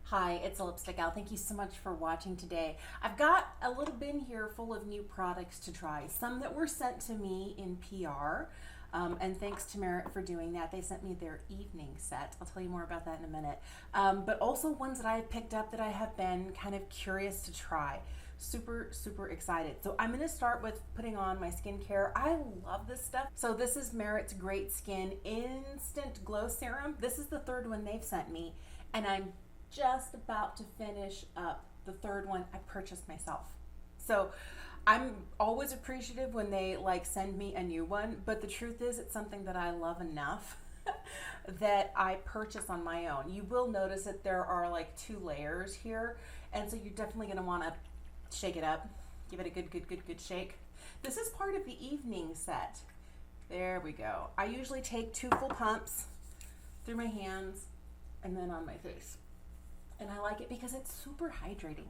Hi, it's a Lipstick Gal. Thank you so much for watching today. I've got a little bin here full of new products to try. Some that were sent to me in PR, and thanks to Merit for doing that. They sent me their evening set. I'll tell you more about that in a minute. But also ones that I picked up that I have been kind of curious to try. Super excited. So I'm going to start with putting on my skincare. I love this stuff. So this is Merit's Great Skin Instant Glow Serum. This is the third one they've sent me, and I'm just about to finish up the third one I purchased myself. So I'm always appreciative when they send me a new one, but the truth is it's something that I love enough that I purchase on my own. You will notice that there are two layers here, and so you're definitely going to want to shake it up, give it a good shake. This is part of the evening set. There we go. I usually take 2 full pumps through my hands and then on my face. And I like it because it's super hydrating.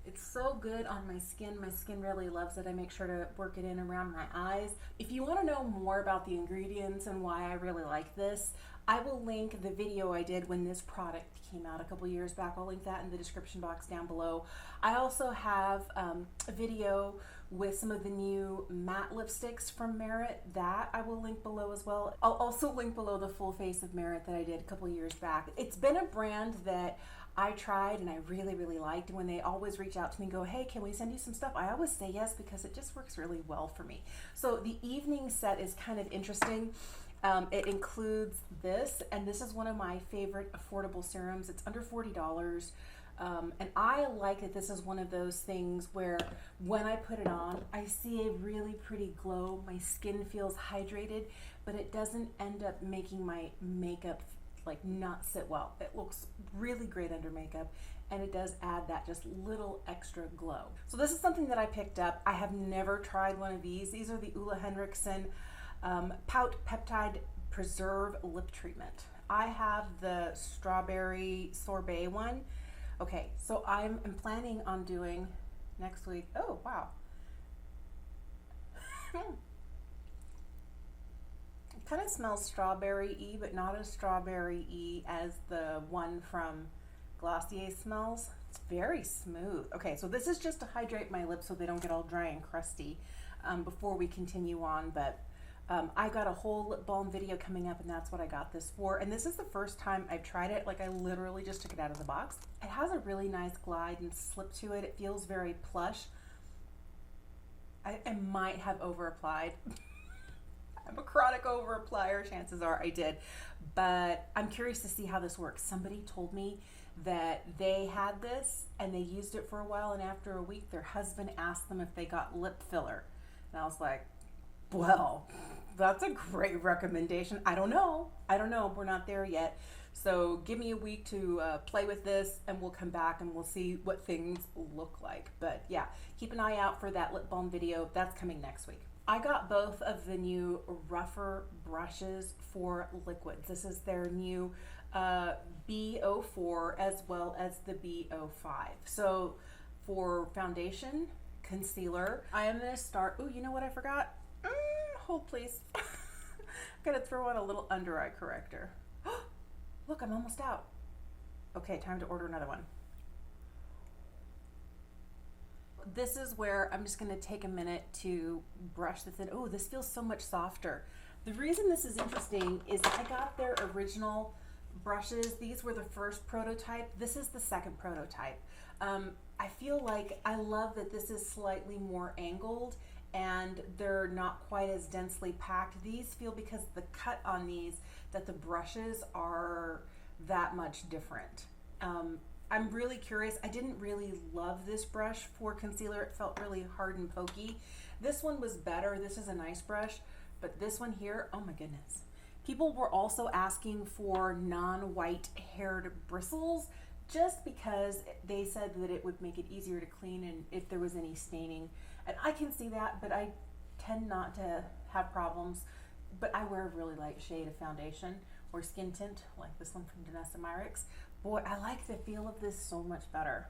It's so good on my skin. My skin really loves it. I make sure to work it in around my eyes. If you want to know more about the ingredients and why I really like this, I will link the video I did when this product came out a couple years back. I'll link that in the description box down below. I also have a video with some of the new matte lipsticks from Merit that I will link below as well. I'll also link below the full face of Merit that I did a couple years back. It's been a brand that I tried and I really liked. When they always reach out to me and go, hey, can we send you some stuff? I always say yes because it just works really well for me. So the evening set is kind of interesting. It includes this, and this is one of my favorite affordable serums. It's under $40. And I like that this is one of those things where when I put it on, I see a really pretty glow. My skin feels hydrated, but it doesn't end up making my makeup not sit well. It looks really great under makeup, and it does add that just little extra glow. So this is something that I picked up. I have never tried one of these. These are the Ulla Henriksen Pout Peptide Preserve Lip Treatment. I have the strawberry sorbet one. Okay, so I'm planning on doing next week. Oh, wow. It kind of smells strawberry-y, but not as strawberry-y as the one from Glossier smells. It's very smooth. Okay, so this is just to hydrate my lips so they don't get all dry and crusty before we continue on, but I got a whole lip balm video coming up, and that's what I got this for. And this is the first time I've tried it. I literally just took it out of the box. It has a really nice glide and slip to it. It feels very plush. I might have over applied. I'm a chronic over applier, chances are I did, but I'm curious to see how this works. Somebody told me that they had this and they used it for a while, and after a week their husband asked them if they got lip filler, and I was like, well, that's a great recommendation. I don't know, we're not there yet, so give me a week to play with this, and we'll come back and we'll see what things look like. But yeah, keep an eye out for that lip balm video. That's coming next week. I got both of the new Rephr brushes for liquids. This is their new B04 as well as the B05. So for foundation, concealer, I am going to start, oh, you know what I forgot? Hold please. I'm going to throw on a little under eye corrector. Look, I'm almost out. Okay, time to order another one. This is where I'm just going to take a minute to brush this in. Oh, this feels so much softer. The reason this is interesting is I got their original brushes. These were the first prototype. This is the second prototype. I feel like I love that this is slightly more angled and they're not quite as densely packed. These feel, because the cut on these, that the brushes are that much different. I'm really curious. I didn't really love this brush for concealer. It felt really hard and pokey. This one was better. This is a nice brush, but this one here, oh my goodness. People were also asking for non-white haired bristles just because they said that it would make it easier to clean and if there was any staining. And I can see that, but I tend not to have problems. But I wear a really light shade of foundation or skin tint, like this one from Danessa Myricks. Boy, I like the feel of this so much better.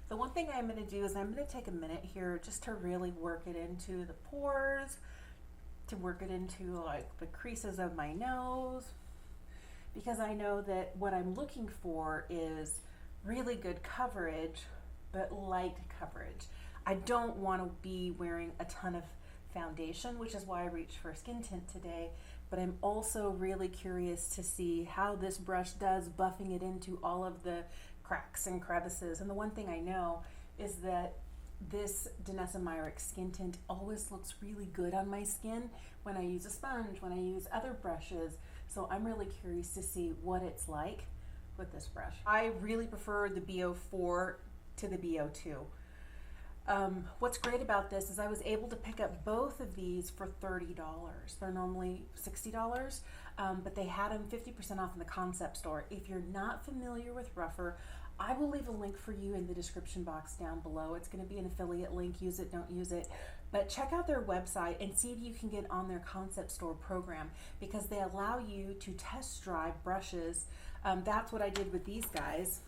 The one thing I'm going to do is I'm going to take a minute here just to really work it into the pores, to work it into the creases of my nose, because I know that what I'm looking for is really good coverage, but light coverage. I don't want to be wearing a ton of foundation, which is why I reached for a skin tint today, but I'm also really curious to see how this brush does buffing it into all of the cracks and crevices. And the one thing I know is that this Danessa Myricks skin tint always looks really good on my skin when I use a sponge, when I use other brushes. So I'm really curious to see what it's like with this brush. I really prefer the BO4 to the BO2. What's great about this is I was able to pick up both of these for $30. They're normally $60, but they had them 50% off in the concept store. If you're not familiar with Rephr, I will leave a link for you in the description box down below. It's going to be an affiliate link. Use it, don't use it. But check out their website and see if you can get on their concept store program, because they allow you to test drive brushes. That's what I did with these guys.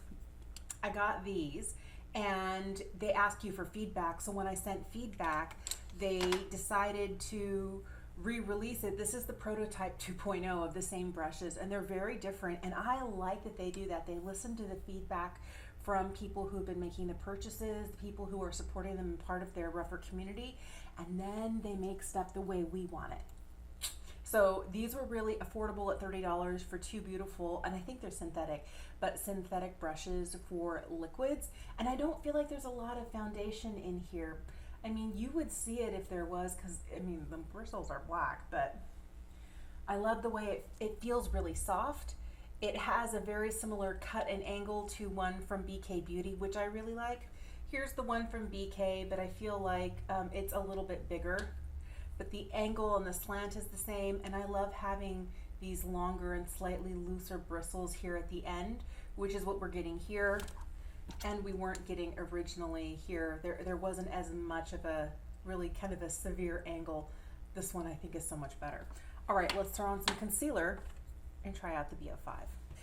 I got these and they ask you for feedback. So when I sent feedback, they decided to re-release it. This is the prototype 2.0 of the same brushes, and they're very different, and I like that they do that. They listen to the feedback from people who've been making the purchases, people who are supporting them and part of their Rephr community, and then they make stuff the way we want it. So these were really affordable at $30 for two beautiful, and I think they're synthetic, but synthetic brushes for liquids. And I don't feel like there's a lot of foundation in here. I mean, you would see it if there was, because I mean, the bristles are black, but I love the way it feels really soft. It has a very similar cut and angle to one from BK Beauty, which I really like. Here's the one from BK, but I feel like it's a little bit bigger, but the angle and the slant is the same, and I love having these longer and slightly looser bristles here at the end, which is what we're getting here. And we weren't getting originally here. There wasn't as much of a really kind of a severe angle. This one I think is so much better. All right, let's throw on some concealer and try out the BO5.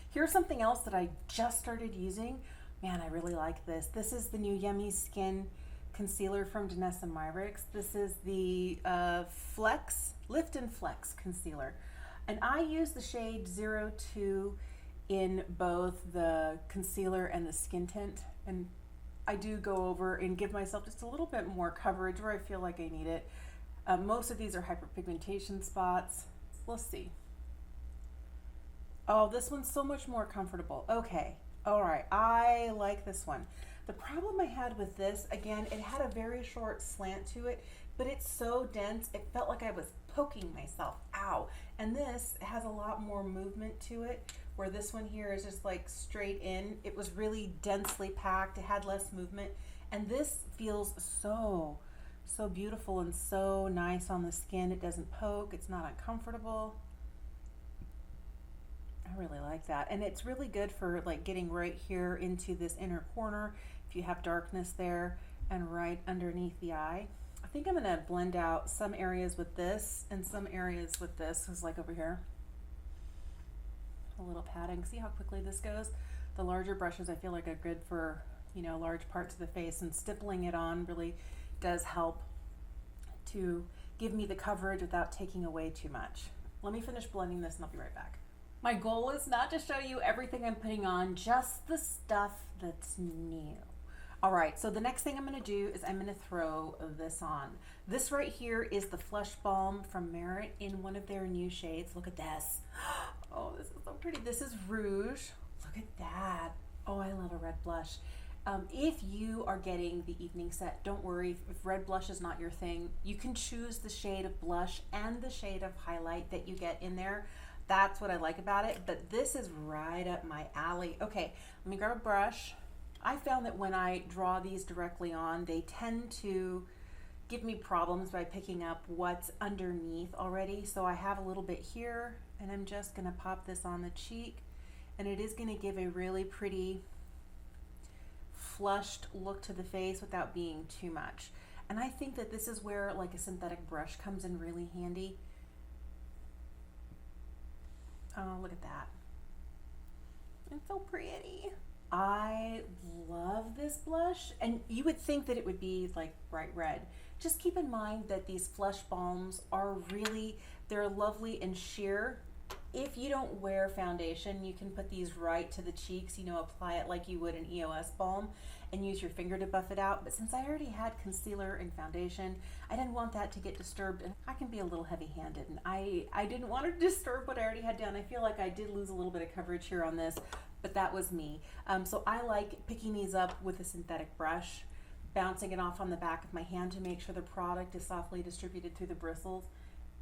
Here's something else that I just started using. Man, I really like this. This is the new Yummy Skin concealer from Danessa Myricks. This is the Lift and Flex concealer. And I use the shade 02 in both the concealer and the skin tint, and I do go over and give myself just a little bit more coverage where I feel like I need it. Most of these are hyperpigmentation spots. Let's see. Oh, this one's so much more comfortable. Okay, all right, I like this one. The problem I had with this, again, it had a very short slant to it, but it's so dense, it felt like I was poking myself. Ow. And this has a lot more movement to it, where this one here is just like straight in. It was really densely packed. It had less movement. And this feels so beautiful and so nice on the skin. It doesn't poke. It's not uncomfortable. I really like that. And it's really good for like getting right here into this inner corner if you have darkness there, and right underneath the eye. I think I'm gonna blend out some areas with this and some areas with this, is like over here. A little padding. See how quickly this goes? The larger brushes I feel like are good for, you know, large parts of the face, and stippling it on really does help to give me the coverage without taking away too much. Let me finish blending this and I'll be right back. My goal is not to show you everything I'm putting on, just the stuff that's new. All right, so the next thing I'm gonna do is I'm gonna throw this on. This right here is the Flush Balm from Merit in one of their new shades. Look at this. Oh, this is so pretty. This is Rouge. Look at that. Oh, I love a red blush. If you are getting the evening set, don't worry. If red blush is not your thing, you can choose the shade of blush and the shade of highlight that you get in there. That's what I like about it, but this is right up my alley. Okay, let me grab a brush. I found that when I draw these directly on, they tend to give me problems by picking up what's underneath already. So I have a little bit here, and I'm just gonna pop this on the cheek, and it is gonna give a really pretty flushed look to the face without being too much. And I think that this is where like a synthetic brush comes in really handy. Oh, look at that. It's so pretty. I love this blush, and you would think that it would be like bright red. Just keep in mind that these Flush Balms are really, they're lovely and sheer If you don't wear foundation, you can put these right to the cheeks, you know, apply it like you would an EOS balm and use your finger to buff it out. But since I already had concealer and foundation, I didn't want that to get disturbed, and I can be a little heavy-handed, and I didn't want to disturb what I already had done. I feel like I did lose a little bit of coverage here on this, but that was me. So I like picking these up with a synthetic brush, bouncing it off on the back of my hand to make sure the product is softly distributed through the bristles,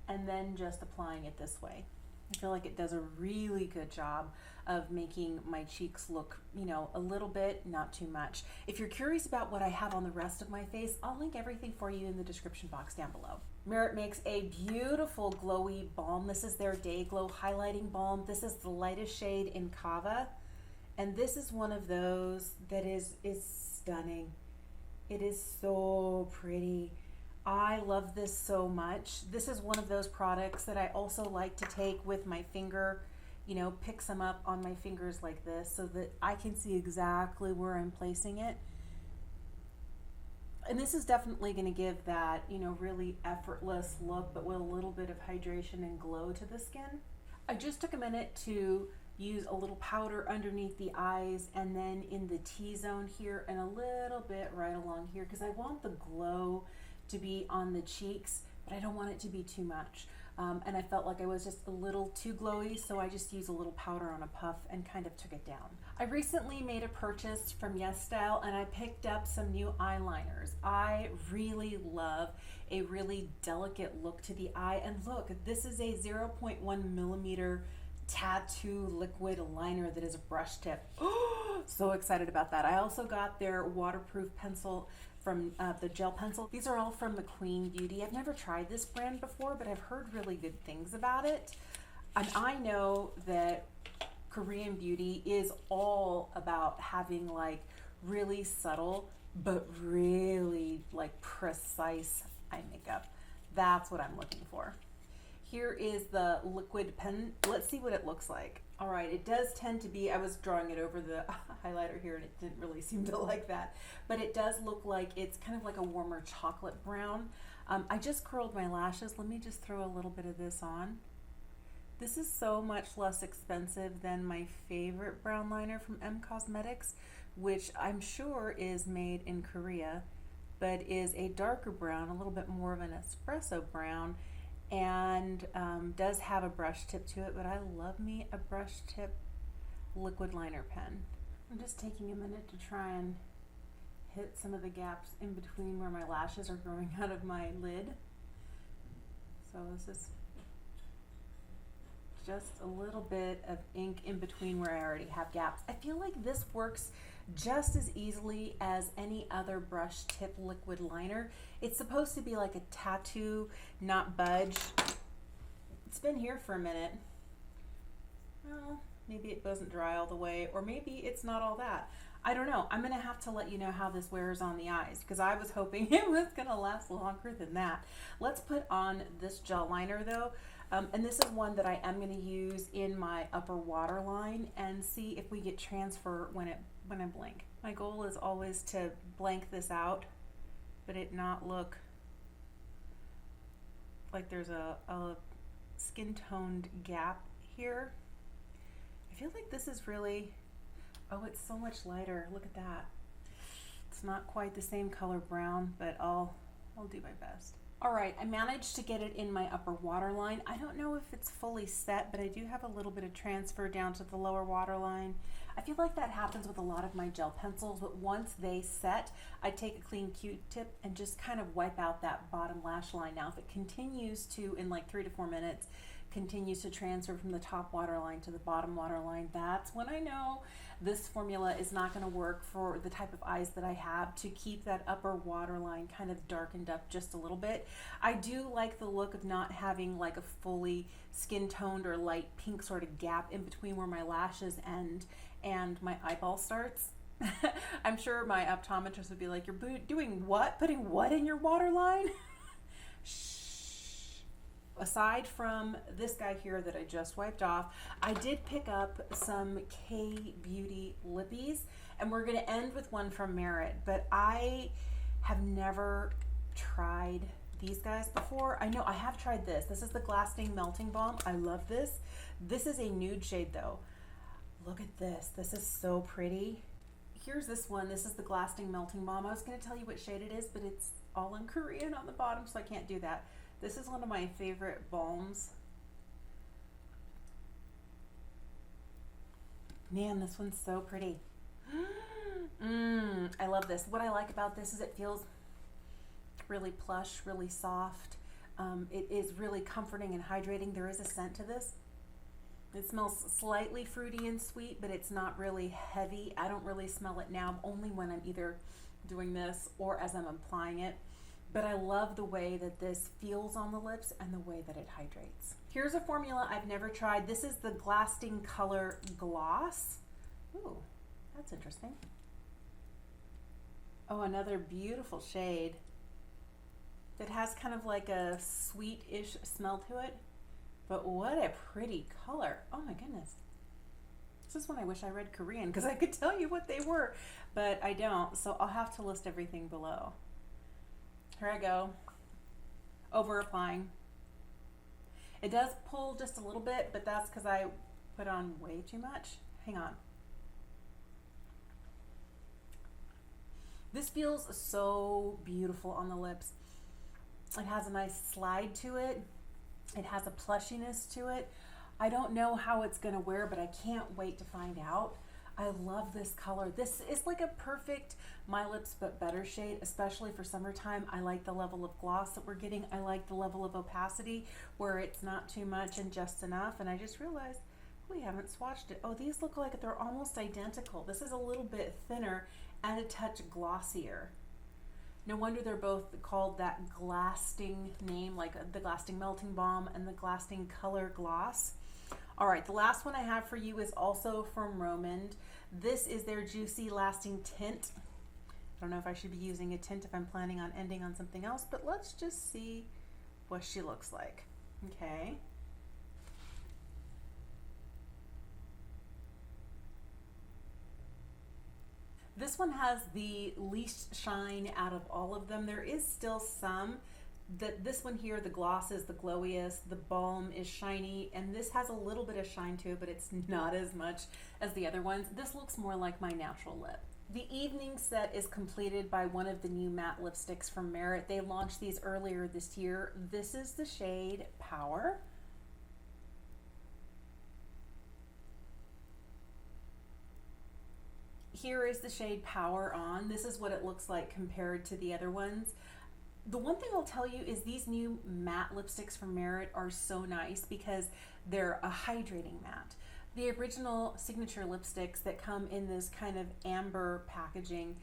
and then just applying it this way. I feel like it does a really good job of making my cheeks look, you know, a little bit, not too much. If you're curious about what I have on the rest of my face, I'll link everything for you in the description box down below. Merit makes a beautiful glowy balm. This is their Day Glow Highlighting Balm. This is the lightest shade in Kava, and this is one of those that is stunning. It is so pretty. I love this so much. This is one of those products that I also like to take with my finger, you know, pick some up on my fingers like this so that I can see exactly where I'm placing it. And this is definitely going to give that, you know, really effortless look, but with a little bit of hydration and glow to the skin. I just took a minute to use a little powder underneath the eyes and then in the T-zone here and a little bit right along here, because I want the glow to be on the cheeks, but I don't want it to be too much. And I felt like I was just a little too glowy, so I just used a little powder on a puff and kind of took it down. I recently made a purchase from YesStyle and I picked up some new eyeliners. I really love a really delicate look to the eye, and look, this is a 0.1 millimeter tattoo liquid liner that is a brush tip. So excited about that. I also got their waterproof pencil from the gel pencil. These are all from McQueen Beauty. I've never tried this brand before, but I've heard really good things about it. And I know that Korean beauty is all about having like really subtle, but really like precise eye makeup. That's what I'm looking for. Here is the liquid pen. Let's see what it looks like. All right, it does tend to be, I was drawing it over the highlighter here and it didn't really seem to like that, but it does look like it's kind of like a warmer chocolate brown. I just curled my lashes. Let me just throw a little bit of this on. This is so much less expensive than my favorite brown liner from M Cosmetics, which I'm sure is made in Korea, but is a darker brown, a little bit more of an espresso brown, and does have a brush tip to it, but I love me a brush tip liquid liner pen. I'm just taking a minute to try and hit some of the gaps in between where my lashes are growing out of my lid. So this is just a little bit of ink in between where I already have gaps. I feel like this works just as easily as any other brush tip liquid liner. It's supposed to be like a tattoo, not budge. It's been here for a minute. Well, maybe it doesn't dry all the way, or maybe it's not all that. I don't know. I'm gonna have to let you know how this wears on the eyes, because I was hoping it was gonna last longer than that. Let's put on this gel liner though. And this is one that I am going to use in my upper waterline and see if we get transfer when I blink. My goal is always to blank this out, but it not look like there's a skin toned gap here. I feel like this is really, oh, it's so much lighter. Look at that. It's not quite the same color brown, but I'll do my best. All right, I managed to get it in my upper waterline. I don't know if it's fully set, but I do have a little bit of transfer down to the lower waterline. I feel like that happens with a lot of my gel pencils, but once they set, I take a clean Q-tip and just kind of wipe out that bottom lash line. Now, if it continues to, in like 3 to 4 minutes, continues to transfer from the top waterline to the bottom waterline, that's when I know this formula is not going to work for the type of eyes that I have to keep that upper waterline kind of darkened up just a little bit. I do like the look of not having like a fully skin toned or light pink sort of gap in between where my lashes end and my eyeball starts. I'm sure my optometrist would be like, you're doing what? Putting what in your waterline? Aside from this guy here that I just wiped off, I did pick up some K-Beauty lippies, and we're going to end with one from Merit, but I have never tried these guys before. I know I have tried this. This is the Lasting Melting Balm. I love this. This is a nude shade though. Look at this. This is so pretty. Here's this one. This is the Lasting Melting Balm. I was going to tell you what shade it is, but it's all in Korean on the bottom, so I can't do that. This is one of my favorite balms. Man, this one's so pretty. I love this. What I like about this is it feels really plush, really soft. It is really comforting and hydrating. There is a scent to this. It smells slightly fruity and sweet, but it's not really heavy. I don't really smell it now, only when I'm either doing this or as I'm applying it. But I love the way that this feels on the lips and the way that it hydrates. Here's a formula I've never tried. This is the Lasting Color Gloss. Ooh, that's interesting. Oh, another beautiful shade that has kind of like a sweet-ish smell to it. But what a pretty color. Oh my goodness. This is when I wish I read Korean because I could tell you what they were, but I don't. So I'll have to list everything below. Here I go. Over applying. It does pull just a little bit, but that's because I put on way too much. Hang on. This feels so beautiful on the lips. It has a nice slide to it. It has a plushiness to it. I don't know how it's gonna wear, but I can't wait to find out. I love this color. This is like a perfect My Lips But Better shade, especially for summertime. I like the level of gloss that we're getting. I like the level of opacity where it's not too much and just enough. And I just realized we haven't swatched it. Oh, these look like they're almost identical. This is a little bit thinner and a touch glossier. No wonder they're both called that Lasting name, like the Lasting Melting Balm and the Lasting Color Gloss. All right, the last one I have for you is also from Romand. This is their Juicy Lasting Tint. I don't know if I should be using a tint if I'm planning on ending on something else, but let's just see what she looks like. Okay. This one has the least shine out of all of them. There is still some. This one here, the gloss is the glowiest, the balm is shiny, and this has a little bit of shine to it, but it's not as much as the other ones. This looks more like my natural lip. The evening set is completed by one of the new matte lipsticks from Merit. They launched these earlier this year. This is the shade Power. Here is the shade Power on. This is what it looks like compared to the other ones. The one thing I'll tell you is these new matte lipsticks from Merit are so nice because they're a hydrating matte. The original signature lipsticks that come in this kind of amber packaging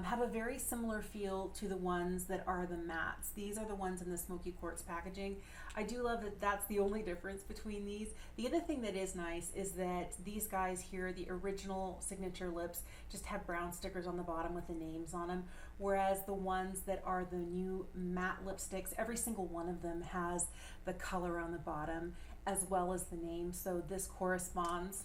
have a very similar feel to the ones that are the mattes. These are the ones in the smoky quartz packaging. I do love that that's the only difference between these. The other thing that is nice is that these guys here, the original signature lips, just have brown stickers on the bottom with the names on them, whereas the ones that are the new matte lipsticks, every single one of them has the color on the bottom as well as the name, so this corresponds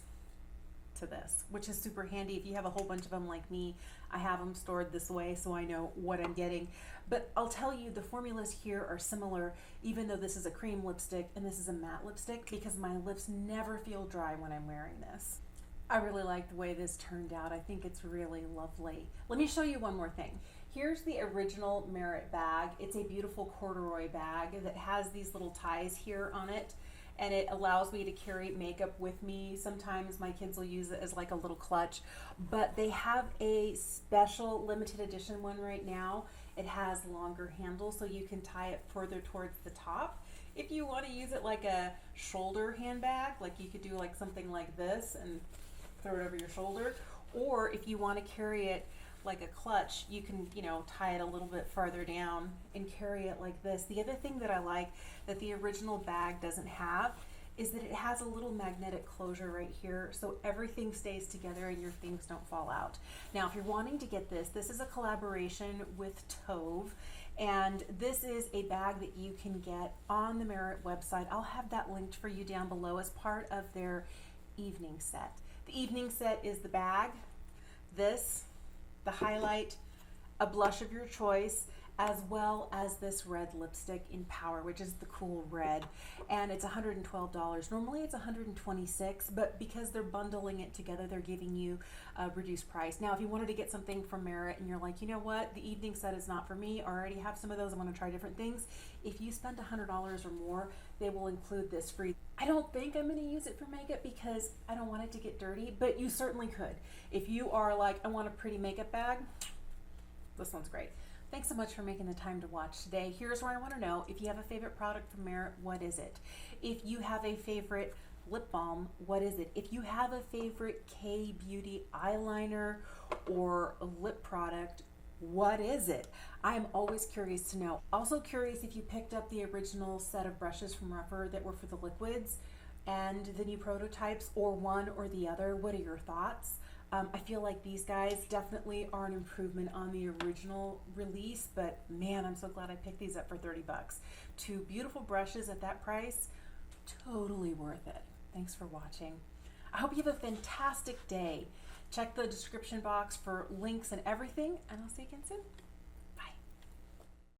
to this, which is super handy. If you have a whole bunch of them like me, I have them stored this way so I know what I'm getting. But I'll tell you, the formulas here are similar, even though this is a cream lipstick and this is a matte lipstick, because my lips never feel dry when I'm wearing this. I really like the way this turned out. I think it's really lovely. Let me show you one more thing. Here's the original Merit bag. It's a beautiful corduroy bag that has these little ties here on it, and it allows me to carry makeup with me. Sometimes my kids will use it as like a little clutch, but they have a special limited edition one right now. It has longer handles so you can tie it further towards the top. If you want to use it like a shoulder handbag, like you could do like something like this and throw it over your shoulder, or if you want to carry it like a clutch, you can, you know, tie it a little bit farther down and carry it like this. The other thing that I like that the original bag doesn't have is that it has a little magnetic closure right here, so everything stays together and your things don't fall out. Now, if you're wanting to get this, this is a collaboration with Tove, and this is a bag that you can get on the Merit website. I'll have that linked for you down below as part of their evening set. The evening set is the bag, this, the highlight, a blush of your choice, as well as this red lipstick in Power, which is the cool red, and it's $112. Normally it's $126, but because they're bundling it together, they're giving you a reduced price. Now, if you wanted to get something from Merit and you're like, you know what, the evening set is not for me, I already have some of those, I want to try different things, if you spend $100 or more, they will include this free. I don't think I'm going to use it for makeup because I don't want it to get dirty, but you certainly could. If you are like, I want a pretty makeup bag, this one's great. Thanks so much for making the time to watch today. Here's where I want to know, if you have a favorite product from Merit, what is it? If you have a favorite lip balm, what is it? If you have a favorite K-Beauty eyeliner or a lip product, what is it? I'm always curious to know. Also curious if you picked up the original set of brushes from Rephr that were for the liquids and the new prototypes, or one or the other. What are your thoughts? I feel like these guys definitely are an improvement on the original release, but man, I'm so glad I picked these up for 30 bucks. Two beautiful brushes at that price, totally worth it. Thanks for watching. I hope you have a fantastic day. Check the description box for links and everything, and I'll see you again soon.